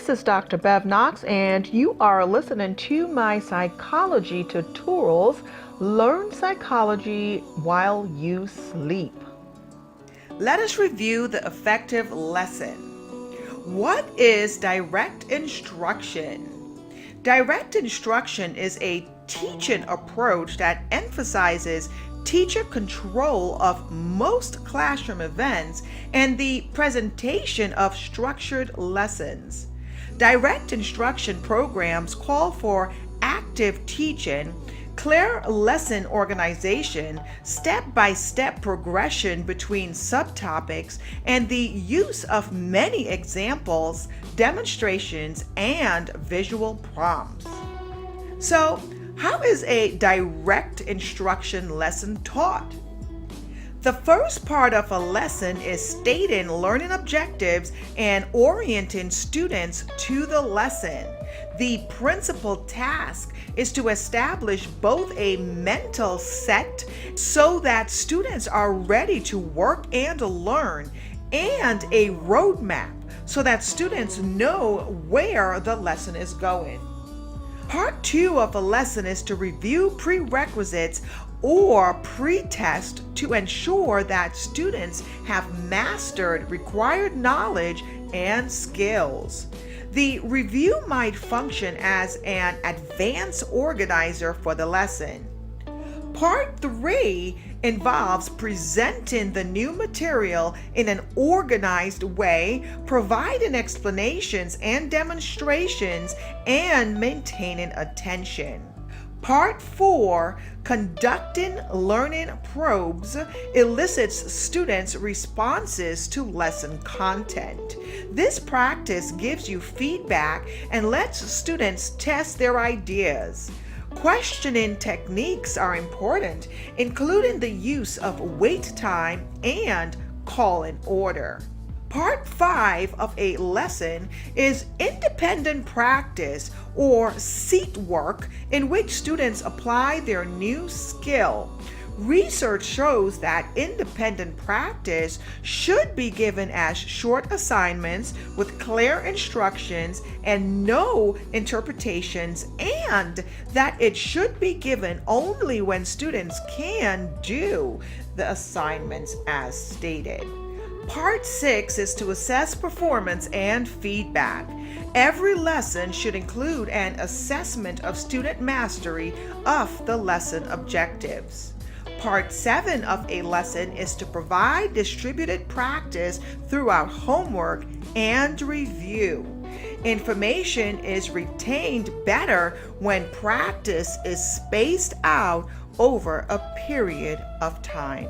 This is Dr. Bev Knox, and you are listening to my Psychology Tutorials. Learn psychology while you sleep. Let us review the effective lesson. What is direct instruction? Direct instruction is a teaching approach that emphasizes teacher control of most classroom events and the presentation of structured lessons. Direct instruction programs call for active teaching, clear lesson organization, step-by-step progression between subtopics, and the use of many examples, demonstrations, and visual prompts. So, how is a direct instruction lesson taught? The first part of a lesson is stating learning objectives and orienting students to the lesson. The principal task is to establish both a mental set so that students are ready to work and learn, and a roadmap so that students know where the lesson is going. Part 2 of a lesson is to review prerequisites or pre-test to ensure that students have mastered required knowledge and skills. The review might function as an advance organizer for the lesson. Part 3 involves presenting the new material in an organized way, providing explanations and demonstrations, and maintaining attention. Part 4, conducting learning probes, elicits students' responses to lesson content. This practice gives you feedback and lets students test their ideas. Questioning techniques are important, including the use of wait time and call in order. Part 5 of a lesson is independent practice or seat work, in which students apply their new skill. Research shows that independent practice should be given as short assignments with clear instructions and no interpretations, and that it should be given only when students can do the assignments as stated. Part 6 is to assess performance and feedback. Every lesson should include an assessment of student mastery of the lesson objectives. Part 7 of a lesson is to provide distributed practice throughout homework and review. Information is retained better when practice is spaced out over a period of time.